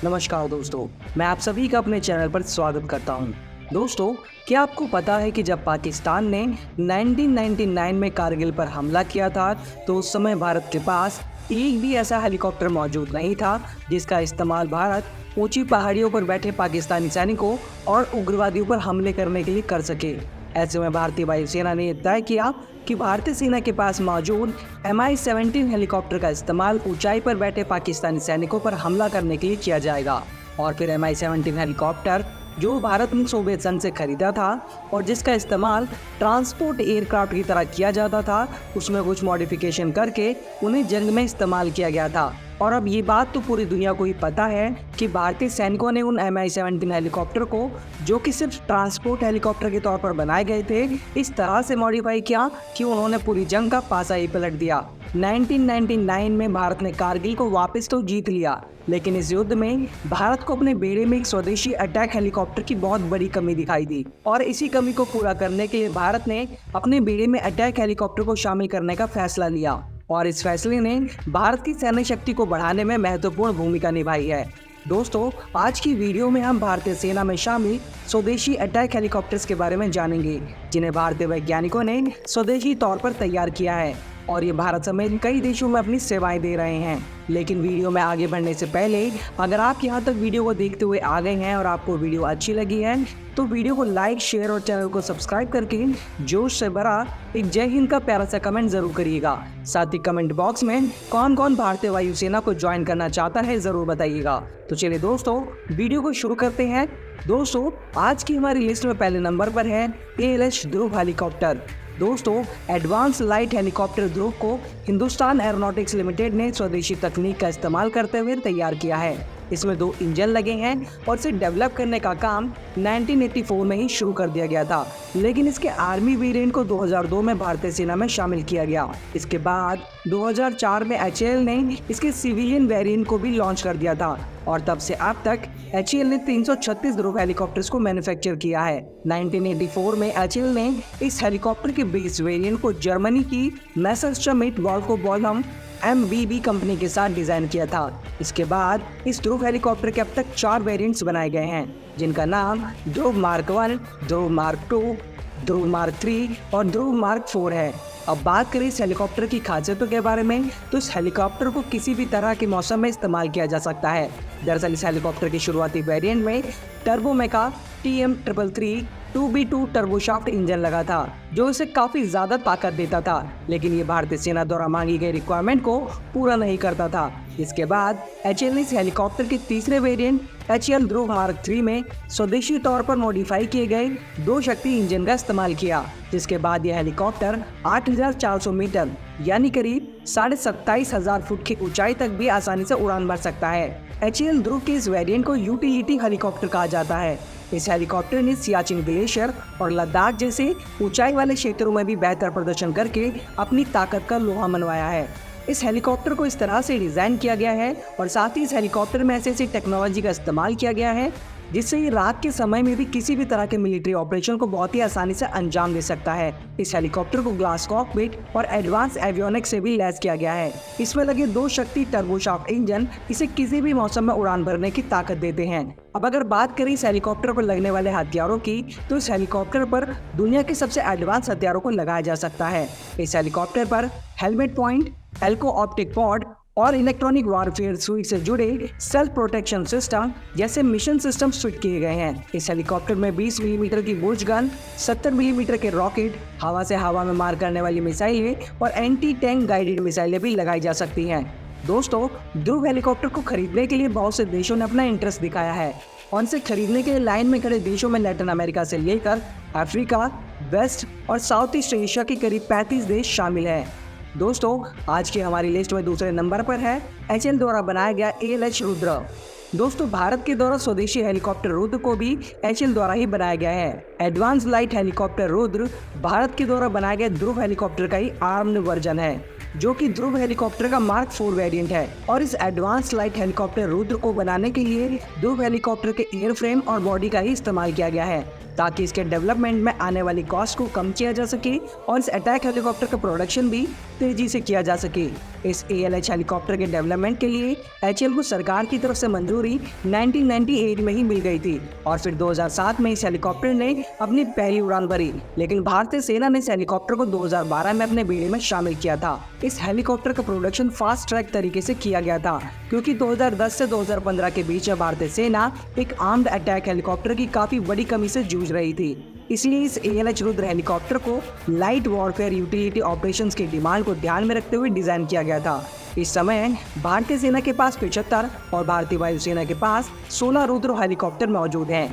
नमस्कार दोस्तों, मैं आप सभी का अपने चैनल पर स्वागत करता हूं। दोस्तों, क्या आपको पता है कि जब पाकिस्तान ने 1999 में कारगिल पर हमला किया था, तो उस समय भारत के पास एक भी ऐसा हेलीकॉप्टर मौजूद नहीं था जिसका इस्तेमाल भारत ऊंची पहाड़ियों पर बैठे पाकिस्तानी सैनिकों और उग्रवादियों पर हमले करने के लिए कर सके। ऐसे में भारतीय वायुसेना ने तय किया कि भारतीय सेना के पास मौजूद Mi-17 हेलीकॉप्टर का इस्तेमाल ऊंचाई पर बैठे पाकिस्तानी सैनिकों पर हमला करने के लिए किया जाएगा। और फिर Mi-17 हेलीकॉप्टर जो भारत ने सोवियत संघ से खरीदा था और जिसका इस्तेमाल ट्रांसपोर्ट एयरक्राफ्ट की तरह किया जाता था, उसमें कुछ मॉडिफिकेशन करके उन्हें जंग में इस्तेमाल किया गया था। और अब ये बात तो पूरी दुनिया को ही पता है कि भारतीय सैनिकों ने उन Mi-17 हेलीकॉप्टर को, जो कि सिर्फ ट्रांसपोर्ट हेलीकॉप्टर के तौर पर बनाए गए थे, इस तरह से मॉडिफाई किया कि उन्होंने पूरी जंग का पासा ही पलट दिया। 1999 में भारत ने कारगिल को वापस तो जीत लिया, लेकिन इस युद्ध में भारत को अपने बेड़े में एक स्वदेशी अटैक हेलीकॉप्टर की बहुत बड़ी कमी दिखाई दी। और इसी कमी को पूरा करने के लिए भारत ने अपने बेड़े में अटैक हेलीकॉप्टर को शामिल करने का फैसला लिया। और इस फैसले ने भारत की सैन्य शक्ति को बढ़ाने में महत्वपूर्ण भूमिका निभाई है। दोस्तों, आज की वीडियो में हम भारतीय सेना में शामिल स्वदेशी अटैक हेलीकॉप्टर्स के बारे में जानेंगे, जिन्हें भारतीय वैज्ञानिकों ने स्वदेशी तौर पर तैयार किया है और ये भारत समेत कई देशों में अपनी सेवाएं दे रहे हैं। लेकिन वीडियो में आगे बढ़ने से पहले, अगर आप यहाँ तक वीडियो को देखते हुए आ गए हैं और आपको वीडियो अच्छी लगी है, तो वीडियो को लाइक, शेयर और चैनल को सब्सक्राइब करके जोश से भरा एक जय हिंद का प्यारा सा कमेंट जरूर करिएगा। साथ ही कमेंट बॉक्स में कौन कौन भारतीय वायुसेना को ज्वाइन करना चाहता है जरूर बताइएगा। तो चलिए दोस्तों, वीडियो को शुरू करते हैं। दोस्तों, आज की हमारी लिस्ट में पहले नंबर पर है ALH ध्रुव हेलीकॉप्टर। दोस्तों, एडवांस लाइट हेलीकॉप्टर ध्रुव को हिंदुस्तान एरोनॉटिक्स लिमिटेड ने स्वदेशी तकनीक का इस्तेमाल करते हुए तैयार किया है। इसमें 2 इंजन लगे हैं और इसे डेवलप करने का काम 1984 में ही शुरू कर दिया गया था, लेकिन इसके आर्मी वेरिएंट को 2002 में भारतीय सेना में शामिल किया गया। इसके बाद 2004 में HAL ने इसके सिविलियन वेरिएंट को भी लॉन्च कर दिया था और तब से अब तक HAL ने 336 ध्रुव हेलीकॉप्टर्स को मैन्युफैक्चर किया है। 1984 में HAL ने इस हेलीकॉप्टर के बेस वेरिएंट को जर्मनी की मेसरश्मिट वोल्को-बोल्हम MBB कंपनी के साथ डिजाइन किया था। इसके बाद इस ध्रुव हेलीकॉप्टर के अब तक 4 वेरिएंट्स बनाए गए हैं, जिनका नाम ध्रुव मार्क 1, ध्रुव मार्क 2, ध्रुव मार्क 3 और ध्रुव मार्क 4 है। अब बात करें इस हेलीकॉप्टर की खासियतों के बारे में, तो इस हेलीकॉप्टर को किसी भी तरह के मौसम में इस्तेमाल किया जा सकता है। दरअसल इस हेलीकॉप्टर के शुरुआती वेरिएंट में टर्बोमेका TM333 2B2 टर्बोशाफ्ट इंजन लगा था, जो इसे काफी ज्यादा ताकत देता था, लेकिन ये भारतीय सेना द्वारा मांगी गई रिक्वायरमेंट को पूरा नहीं करता था। इसके बाद HAL ने इस हेलीकॉप्टर के तीसरे वेरिएंट HAL ध्रुव मार्क 3 में स्वदेशी तौर पर मॉडिफाई किए गए 2 शक्ति इंजन का इस्तेमाल किया, जिसके बाद यह हेलीकॉप्टर 8400 मीटर यानी करीब 27,500 फुट की ऊंचाई तक भी आसानी से उड़ान भर सकता है। HAL ध्रुव के इस वेरिएंट को यूटिलिटी हेलीकॉप्टर कहा जाता है। इस हेलीकॉप्टर ने सियाचिन ग्लेशियर और लद्दाख जैसे ऊंचाई वाले क्षेत्रों में भी बेहतर प्रदर्शन करके अपनी ताकत का लोहा मनवाया है। इस हेलीकॉप्टर को इस तरह से डिज़ाइन किया गया है और साथ ही इस हेलीकॉप्टर में ऐसी टेक्नोलॉजी का इस्तेमाल किया गया है जिससे ये रात के समय में भी किसी भी तरह के मिलिट्री ऑपरेशन को बहुत ही आसानी से अंजाम दे सकता है। इस हेलीकॉप्टर को ग्लास कॉकपिट और एडवांस एवियोनिक्स से भी लैस किया गया है। इसमें लगे 2 शक्ति टर्बोशाफ्ट इंजन इसे किसी भी मौसम में उड़ान भरने की ताकत देते हैं। अब अगर बात करें इस हेलीकॉप्टर पर लगने वाले हथियारों की, तो इस हेलीकॉप्टर पर दुनिया के सबसे एडवांस हथियारों को लगाया जा सकता है। इस हेलीकॉप्टर पर हेलमेट पॉइंट, एल्को ऑप्टिक पॉड और इलेक्ट्रॉनिक वॉरफेयर सुइट से जुड़े सेल्फ प्रोटेक्शन सिस्टम जैसे मिशन सिस्टम फिट किए गए हैं। इस हेलीकॉप्टर में 20 मिलीमीटर की बुर्ज गन, 70 मिलीमीटर के रॉकेट, हवा से हवा में मार करने वाली मिसाइलें और एंटी टैंक गाइडेड मिसाइलें भी लगाई जा सकती हैं। दोस्तों, ध्रुव हेलीकॉप्टर को खरीदने के लिए बहुत से देशों ने अपना इंटरेस्ट दिखाया है और इसे खरीदने के लिए लाइन में खड़े देशों में लैटिन अमेरिका से लेकर अफ्रीका, वेस्ट और साउथ ईस्ट एशिया के करीब 35 देश शामिल हैं। दोस्तों, आज की हमारी लिस्ट में दूसरे नंबर पर है HAL द्वारा बनाया गया ALH रुद्र। दोस्तों, भारत के द्वारा स्वदेशी हेलीकॉप्टर रुद्र को भी HAL द्वारा ही बनाया गया है। Advance light helicopter Rudra Bharat के द्वारा बनाया गया ध्रुव हेलीकॉप्टर का ही आर्म्ड वर्जन है, जो कि ध्रुव हेलीकॉप्टर का मार्क 4 वेरिएंट है। और इस एडवांस लाइट हेलीकॉप्टर रुद्र को बनाने के लिए ध्रुव हेलीकॉप्टर के एयरफ्रेम और बॉडी का ही इस्तेमाल किया गया है, ताकि इसके डेवलपमेंट में आने वाली कॉस्ट को कम किया जा सके और इस अटैक हेलीकॉप्टर का प्रोडक्शन भी तेजी से किया जा सके। इस ALH हेलीकॉप्टर के डेवलपमेंट के लिए HAL को सरकार की तरफ से मंजूरी 1998 में ही मिल गई थी और फिर 2007 में इस हेलीकॉप्टर ने अपनी पहली उड़ान भरी। लेकिन भारतीय सेना ने इस हेलीकॉप्टर को 2012 में अपने बेड़े में शामिल किया था। इस हेलीकॉप्टर का प्रोडक्शन फास्ट ट्रैक तरीके से किया गया था क्योंकि 2010 से 2015 के बीच में भारतीय सेना एक आर्म्ड अटैक हेलीकॉप्टर की काफी बड़ी कमी से जूझ रही थी। इसलिए इस ALH रुद्र हेलीकॉप्टर को लाइट वॉरफेयर यूटिलिटी ऑपरेशंस की डिमांड को ध्यान में रखते हुए डिजाइन किया गया था। इस समय भारतीय सेना के पास 75 और भारतीय वायुसेना के पास 16 रुद्र हेलीकॉप्टर मौजूद हैं।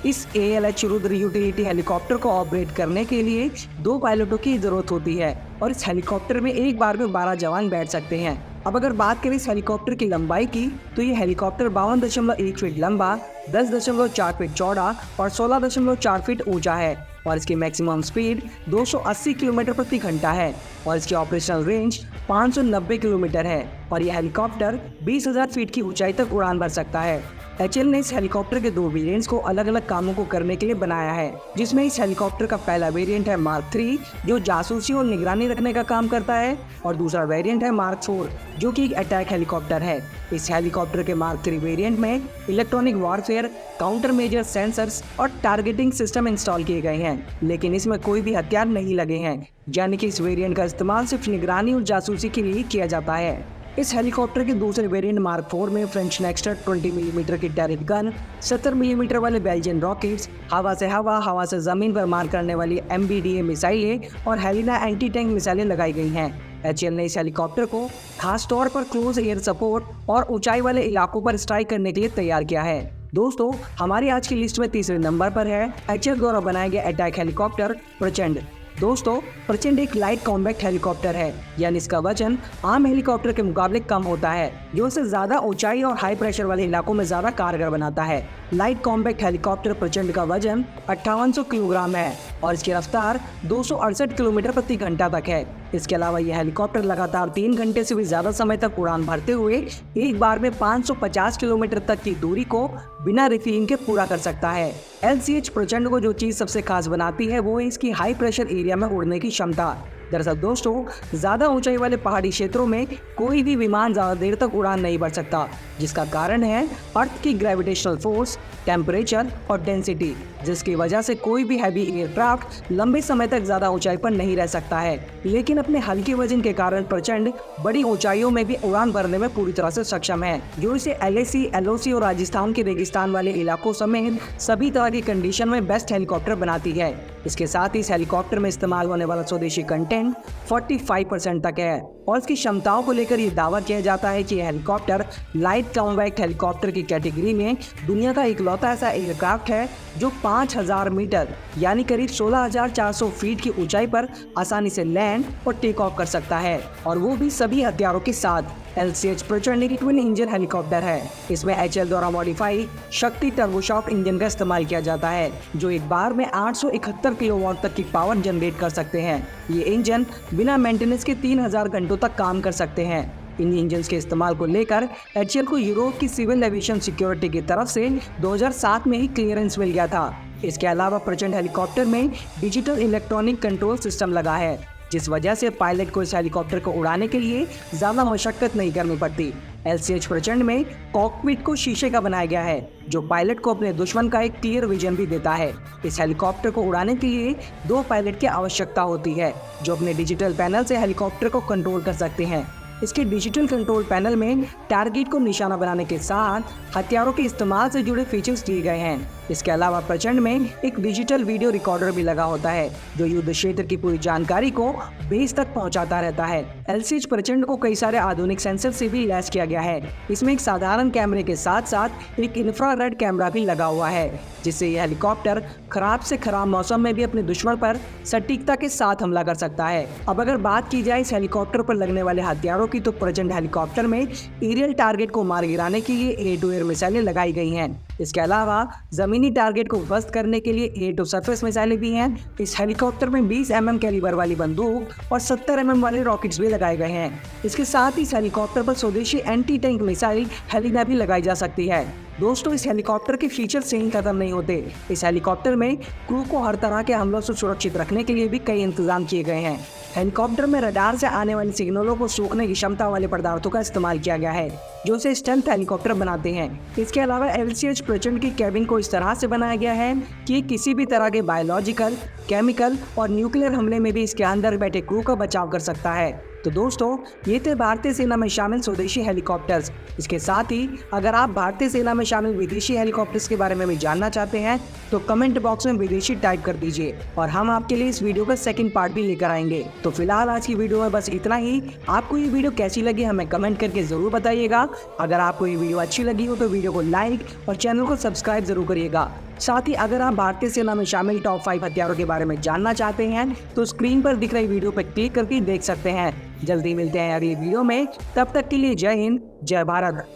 इस ALH रुद्र यूटिलिटी हेलीकॉप्टर को ऑपरेट करने के लिए 2 पायलटों की जरूरत होती है और इस हेलीकॉप्टर में एक बार में 12 जवान बैठ सकते हैं। अब अगर बात करें इस हेलीकॉप्टर की लंबाई की तो ये हेलीकॉप्टर 52.1 फीट लंबा, 10.4 फीट चौड़ा और 16.4 फीट ऊंचा है और इसकी मैक्सिमम स्पीड 280 किलोमीटर प्रति घंटा है और इसकी ऑपरेशनल रेंज 590 किलोमीटर है और यह हेलीकॉप्टर 20,000 फीट की ऊंचाई तक उड़ान भर सकता है। HAL ने इस हेलीकॉप्टर के 2 वेरिएंट्स को अलग अलग कामों को करने के लिए बनाया है, जिसमें इस हेलीकॉप्टर का पहला वेरिएंट है मार्क 3 जो जासूसी और निगरानी रखने का काम करता है और दूसरा वेरिएंट है मार्क 4 जो कि एक अटैक हेलीकॉप्टर है। इस हेलीकॉप्टर के मार्क 3 वेरिएंट में electronic warfare, counter measure sensors और टारगेटिंग सिस्टम इंस्टॉल किए गए हैं, लेकिन इसमें कोई भी हथियार नहीं लगे हैं, यानी कि इस वेरिएंट का इस्तेमाल सिर्फ निगरानी और जासूसी के लिए किया जाता है। इस हेलीकॉप्टर के दूसरे वेरिएंट मार्क 4 में फ्रेंच नेक्स्टर 20 मिलीमीटर की टैरेट गन, 70 मिलीमीटर वाले बेल्जियन रॉकेट्स, हवा से जमीन पर मार करने वाली MBDA मिसाइलें और हेलिना एंटी टैंक मिसाइलें लगाई गई हैं। HAL ने इस हेलीकॉप्टर को खास तौर पर क्लोज एयर सपोर्ट और ऊंचाई वाले इलाकों पर स्ट्राइक करने के लिए तैयार किया है। दोस्तों, हमारी आज की लिस्ट में तीसरे नंबर पर है HAL द्वारा बनाया गया अटैक हेलीकॉप्टर प्रचंड। दोस्तों, प्रचंड एक लाइट कॉम्पैक्ट हेलीकॉप्टर है, यानी इसका वजन आम हेलीकॉप्टर के मुकाबले कम होता है, जो इसे ज्यादा ऊंचाई और हाई प्रेशर वाले इलाकों में ज्यादा कारगर बनाता है। लाइट कॉम्पैक्ट हेलीकॉप्टर प्रचंड का वजन 5800 किलोग्राम है और इसकी रफ्तार 268 किलोमीटर प्रति घंटा तक है। इसके अलावा यह हेलीकॉप्टर लगातार 3 घंटे से भी ज्यादा समय तक उड़ान भरते हुए एक बार में 550 किलोमीटर तक की दूरी को बिना रिफिलिंग के पूरा कर सकता है। LCH प्रचंड को जो चीज सबसे खास बनाती है वो है इसकी हाई प्रेशर एरिया में उड़ने की क्षमता। दरअसल दोस्तों, ज्यादा ऊंचाई वाले पहाड़ी क्षेत्रों में कोई भी विमान ज्यादा देर तक उड़ान नहीं भर सकता, जिसका कारण है अर्थ की ग्रेविटेशनल फोर्स, टेम्परेचर और डेंसिटी, जिसकी वजह से कोई भी हैवी एयरक्राफ्ट लंबे समय तक ज्यादा ऊंचाई पर नहीं रह सकता है। लेकिन अपने हल्के वजन के कारण प्रचंड बड़ी ऊंचाइयों में भी उड़ान भरने में पूरी तरह से सक्षम है, जो इसे LAC, LOC और राजस्थान के रेगिस्तान वाले इलाकों समेत सभी तरह की कंडीशन में बेस्ट हेलीकॉप्टर बनाती है। इसके साथ ही इस हेलीकॉप्टर में इस्तेमाल होने वाला स्वदेशी कंटेंट 45% तक है और इसकी क्षमताओं को लेकर ये दावा किया जाता है कि यह हेलीकॉप्टर लाइट कॉम्पैक्ट हेलीकॉप्टर की कैटेगरी में दुनिया का इकलौता ऐसा एयरक्राफ्ट है जो 5000 मीटर यानी करीब 16,400 फीट की ऊंचाई पर आसानी से लैंड और टेक ऑफ कर सकता है, और वो भी सभी हथियारों के साथ। LCH प्रचंड एक ट्विन इंजन हेलीकॉप्टर है। इसमें HAL द्वारा मॉडिफाई शक्ति टर्बोशॉफ्ट इंजन का इस्तेमाल किया जाता है, जो एक बार में 871 किलोवाट तक की पावर जनरेट कर सकते हैं। ये इंजन बिना मेंटेनेंस के 3000 घंटों तक काम कर सकते हैं। इन इंजन के इस्तेमाल को लेकर HAL को यूरोप की सिविल एविएशन सिक्योरिटी की तरफ से 2007 में ही क्लियरेंस मिल गया था। इसके अलावा प्रचंड हेलीकॉप्टर में डिजिटल इलेक्ट्रॉनिक कंट्रोल सिस्टम लगा है, जिस वजह से पायलट को इस हेलीकॉप्टर को उड़ाने के लिए ज्यादा मशक्कत नहीं करनी पड़ती। LCH प्रचंड में कॉकपिट को शीशे का बनाया गया है, जो पायलट को अपने दुश्मन का एक क्लियर विजन भी देता है। इस हेलीकॉप्टर को उड़ाने के लिए 2 पायलट की आवश्यकता होती है, जो अपने डिजिटल पैनल से हेलीकॉप्टर को कंट्रोल कर सकते हैं। इसके डिजिटल कंट्रोल पैनल में टारगेट को निशाना बनाने के साथ हथियारों के इस्तेमाल से जुड़े फीचर्स दिए गए हैं। इसके अलावा प्रचंड में एक डिजिटल वीडियो रिकॉर्डर भी लगा होता है, जो युद्ध क्षेत्र की पूरी जानकारी को बेस तक पहुंचाता रहता है। LCH प्रचंड को कई सारे आधुनिक सेंसर से भी लैस किया गया है। इसमें एक साधारण कैमरे के साथ साथ एक इंफ्रारेड कैमरा भी लगा हुआ है, जिससे यह हेलीकॉप्टर खराब से खराब मौसम में भी अपने दुश्मन पर सटीकता के साथ हमला कर सकता है। अब अगर बात की जाए इस हेलीकॉप्टर पर लगने वाले हथियारों की, तो प्रचंड हेलीकॉप्टर में एरियल टारगेट को मार गिराने के लिए एयर टू एयर मिसाइलें लगाई गई हैं। इसके अलावा जमीनी टारगेट को ध्वस्त करने के लिए एयर टू सरफेस मिसाइलें भी हैं। इस हेलीकॉप्टर में 20 mm कैलिबर वाली बंदूक और 70 mm वाले रॉकेट्स भी लगाए गए हैं। इसके साथ ही इस हेलीकॉप्टर पर स्वदेशी एंटी टैंक मिसाइल हेलिना भी लगाई जा सकती है। दोस्तों इस हेलीकॉप्टर के फीचर से ही खत्म नहीं होते। इस हेलीकॉप्टर में क्रू को हर तरह के हमलों से सुरक्षित रखने के लिए भी कई इंतजाम किए गए हैं। हेलीकॉप्टर में रडार से आने वाली सिग्नलों को सोखने की क्षमता वाले पदार्थों का इस्तेमाल किया गया है जो इसे स्टेल्थ हेलीकॉप्टर बनाते हैं। इसके अलावा LCH प्रचंड की कैबिन को इस तरह से बनाया गया है कि किसी भी तरह के बायोलॉजिकल, केमिकल और न्यूक्लियर हमले में भी इसके अंदर बैठे क्रू का बचाव कर सकता है। तो दोस्तों ये थे भारतीय सेना में शामिल स्वदेशी हेलीकॉप्टर्स। इसके साथ ही अगर आप भारतीय सेना में शामिल विदेशी हेलीकॉप्टर्स के बारे में भी जानना चाहते हैं तो कमेंट बॉक्स में विदेशी टाइप कर दीजिए और हम आपके लिए इस वीडियो का सेकंड पार्ट भी लेकर आएंगे। तो फिलहाल आज की वीडियो में बस इतना ही। आपको ये वीडियो कैसी लगी हमें कमेंट करके ज़रूर बताइएगा। अगर आपको ये वीडियो अच्छी लगी हो तो वीडियो को लाइक और चैनल को सब्सक्राइब जरूर करिएगा। साथ ही अगर आप भारतीय सेना में शामिल टॉप 5 हथियारों के बारे में जानना चाहते हैं तो स्क्रीन पर दिख रही वीडियो पर क्लिक करके देख सकते हैं। जल्दी मिलते हैं अगली वीडियो में, तब तक के लिए जय हिंद, जय भारत।